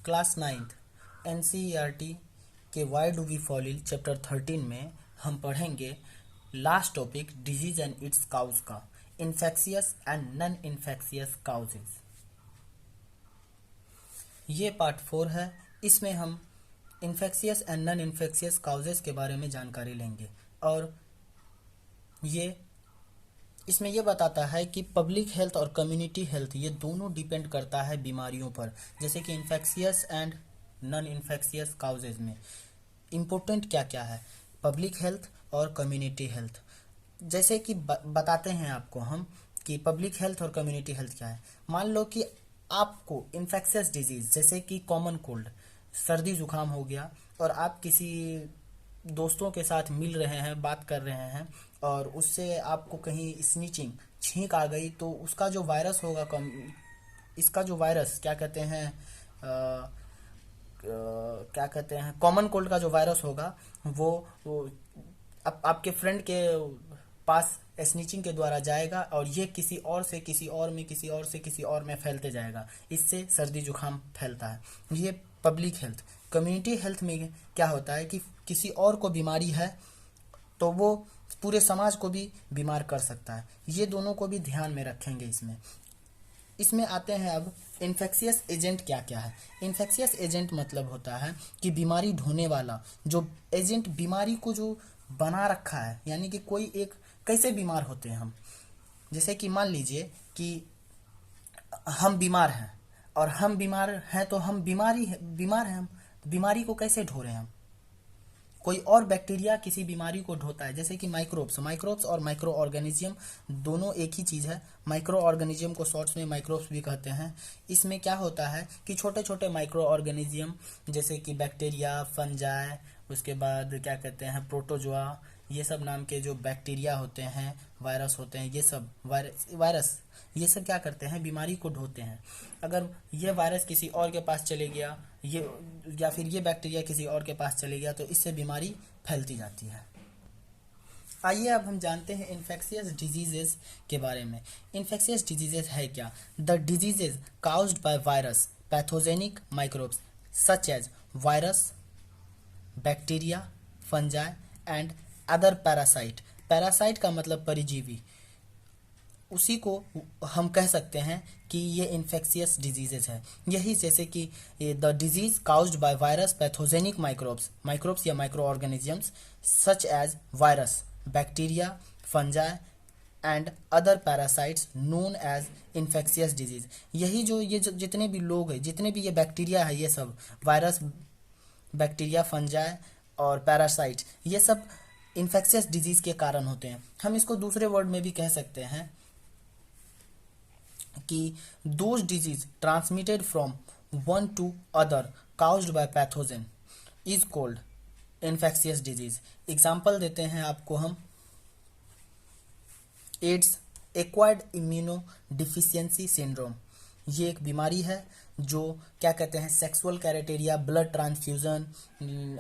Class 9th NCERT के why do we fall ill chapter 13 में हम पढ़ेंगे last topic disease and its cause का, infectious and non infectious causes. ये part 4 है। इसमें हम infectious and non infectious causes के बारे में जानकारी लेंगे और ये इसमें यह बताता है कि पब्लिक हेल्थ और कम्युनिटी हेल्थ ये दोनों डिपेंड करता है बीमारियों पर। जैसे कि infectious and non infectious causes में इम्पोर्टेंट क्या क्या है, पब्लिक हेल्थ और कम्युनिटी हेल्थ। जैसे कि बताते हैं आपको हम कि पब्लिक हेल्थ और कम्युनिटी हेल्थ क्या है। मान लो कि आपको इन्फेक्शियस डिजीज जैसे कि कॉमन कोल्ड, सर्दी जुकाम हो गया और आप किसी दोस्तों के साथ मिल रहे हैं, बात कर रहे हैं और उससे आपको कहीं स्नीचिंग छींक आ गई, तो उसका जो वायरस होगा इसका जो वायरस क्या कहते हैं क्या कहते हैं कॉमन कोल्ड का जो वायरस होगा वो आपके फ्रेंड के पास स्नीचिंग के द्वारा जाएगा और ये किसी और से किसी और में किसी और से किसी और में फैलते जाएगा। इससे सर्दी जुकाम फैलता है। ये पब्लिक हेल्थ। कम्युनिटी हेल्थ में क्या होता है कि किसी और को बीमारी है तो वो पूरे समाज को भी बीमार कर सकता है। ये दोनों को भी ध्यान में रखेंगे। इसमें आते हैं अब इन्फेक्शियस एजेंट क्या क्या है। इन्फेक्शियस एजेंट मतलब होता है कि बीमारी ढोने वाला जो एजेंट बीमारी को जो बना रखा है, यानी कि कोई एक कैसे बीमार होते हैं हम। जैसे कि मान लीजिए कि हम बीमार हैं और हम बीमार हैं तो हम बीमार हैं हम बीमारी को कैसे ढो रहे हैं हम। कोई और बैक्टीरिया किसी बीमारी को ढोता है, जैसे कि माइक्रोब्स और माइक्रो ऑर्गेनिज्म दोनों एक ही चीज़ है। माइक्रो ऑर्गेनिज्म को शॉर्ट्स में माइक्रोब्स भी कहते हैं। इसमें क्या होता है कि छोटे छोटे माइक्रो ऑर्गेनिज्म जैसे कि बैक्टीरिया, फंजाई, उसके बाद क्या कहते हैं प्रोटोजोआ, ये सब नाम के जो बैक्टीरिया होते हैं, वायरस होते हैं, ये सब वायरस ये सब क्या करते हैं, बीमारी को ढोते हैं। अगर ये वायरस किसी और के पास चले गया ये या फिर ये बैक्टीरिया किसी और के पास चले गया तो इससे बीमारी फैलती जाती है। आइए अब हम जानते हैं इन्फेक्शियस डिजीजेस के बारे में। इन्फेक्शियस डिजीजेस है क्या? The diseases caused by virus, pathogenic microbes such as virus, bacteria, fungi and other parasite. Parasite का मतलब परिजीवी, उसी को हम कह सकते हैं कि ये इन्फेक्शियस डिजीजेस है। यही जैसे कि the disease caused by virus, pathogenic microbes या micro organisms such as virus, bacteria, fungi and other parasites known as infectious disease. यही जो जितने भी लोग हैं, जितने भी ये बैक्टीरिया है, ये सब वायरस, बैक्टीरिया, फंजाई और पैरासाइट, ये सब इन्फेक्शियस डिजीज के कारण होते हैं। हम इसको दूसरे वर्ड में भी कह सकते हैं कि those disease transmitted from one to other caused by pathogen is called infectious disease. Example देते हैं आपको हम। AIDS, acquired immunodeficiency syndrome, ये एक बीमारी है जो क्या कहते हैं सेक्सुअल कैरेटेरिया, ब्लड ट्रांसफ्यूजन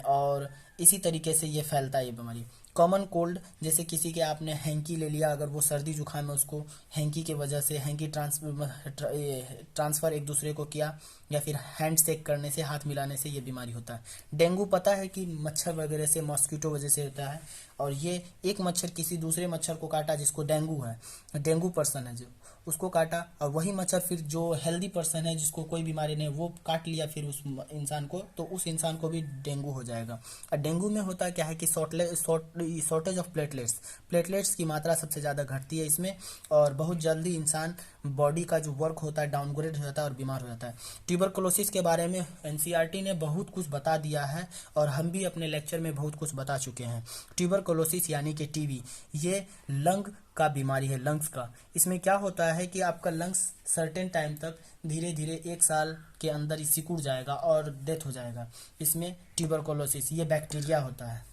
और इसी तरीके से ये फैलता है ये बीमारी। कॉमन कोल्ड, जैसे किसी के आपने हैंकी ले लिया, अगर वो सर्दी जुकाम है उसको हैंकी के वजह से हैंकी ट्रांसफ़र एक दूसरे को किया या फिर हैंड शेक करने से, हाथ मिलाने से ये बीमारी होता है। डेंगू पता है कि मच्छर वगैरह से, मॉस्किटो वजह से होता है और ये एक मच्छर किसी दूसरे मच्छर को काटा जिसको डेंगू है, डेंगू पर्सन है जो, उसको काटा और वही मच्छर फिर जो हेल्दी पर्सन है जिसको कोई बीमारी नहीं वो काट लिया फिर उस इंसान को, तो उस इंसान को भी डेंगू हो जाएगा। और डेंगू में होता क्या है कि शॉर्टेज ऑफ प्लेटलेट्स की मात्रा सबसे ज़्यादा घटती है इसमें और बहुत जल्दी इंसान बॉडी का जो वर्क होता है डाउनग्रेड हो जाता है और बीमार हो जाता है। ट्यूबरकुलोसिस के बारे में एनसीईआरटी ने बहुत कुछ बता दिया है और हम भी अपने लेक्चर में बहुत कुछ बता चुके हैं। ट्यूबरकुलोसिस यानी कि टीबी, ये लंग का बीमारी है, लंग्स का। इसमें क्या होता है कि आपका लंग्स सर्टेन टाइम तक धीरे धीरे 1 साल के अंदर ही सिकुड़ जाएगा और डेथ हो जाएगा। इसमें ट्यूबरकुलोसिस ये बैक्टीरिया होता है।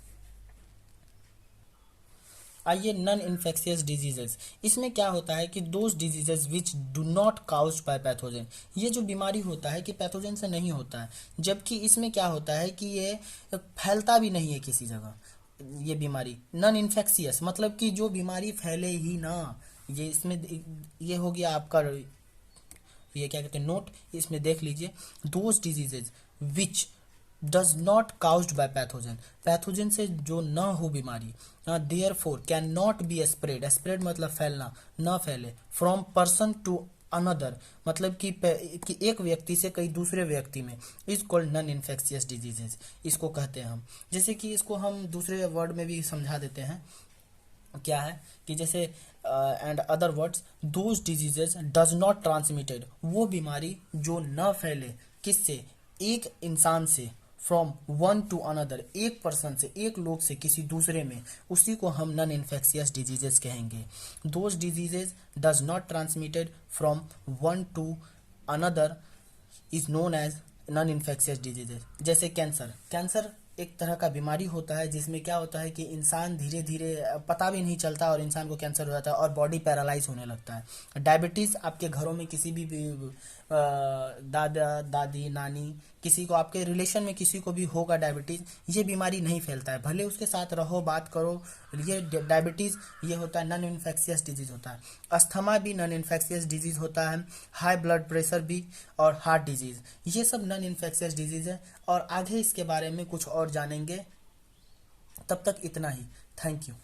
आइए नॉन इन्फेक्शियस डिजीजेस, इसमें क्या होता है कि those diseases which do not caused by pathogen, ये जो बीमारी होता है कि पैथोजन से नहीं होता है, जबकि इसमें क्या होता है कि ये फैलता भी नहीं है किसी जगह। ये बीमारी नॉन इन्फेक्शियस मतलब कि जो बीमारी फैले ही ना, ये इसमें ये हो गया आपका ये क्या कहते हैं, नोट, इसमें देख लीजिए, those diseases which does not caused by pathogen, pathogen से जो न हो बीमारी, therefore can not be spread, spread मतलब फैलना, न फैले, फ्रॉम पर्सन टू अनदर, मतलब कि एक व्यक्ति से कई दूसरे व्यक्ति में, is called non infectious diseases, इसको कहते हैं हम। जैसे कि इसको हम दूसरे वर्ड में भी समझा देते हैं, क्या है कि जैसे and other words, those diseases does not transmitted, वो बीमारी जो न फैले, किससे, एक इंसान से, फ्रॉम वन टू अनदर, एक पर्सन से, एक लोग से किसी दूसरे में, उसी को हम नॉन इन्फेक्शियस डिजीजेस कहेंगे। Those diseases does not transmitted from one to another is known as non infectious diseases. जैसे कैंसर, कैंसर एक तरह का बीमारी होता है जिसमें क्या होता है कि इंसान धीरे धीरे पता भी नहीं चलता और इंसान को कैंसर हो जाता है और बॉडी पैरालाइज होने लगता है। डायबिटीज़ आपके घरों में किसी भी दादा दादी नानी, किसी को आपके रिलेशन में किसी को भी होगा डायबिटीज़, ये बीमारी नहीं फैलता है, भले उसके साथ रहो बात करो, ये डायबिटीज़ ये होता है नॉन इन्फेक्शियस डिजीज होता है। अस्थमा भी नॉन इन्फेक्शियस डिजीज होता है, हाई ब्लड प्रेशर भी, और हार्ट डिजीज, ये सब नॉन इन्फेक्शियस डिजीज है। और आगे इसके बारे में कुछ और जानेंगे, तब तक इतना ही, थैंक यू।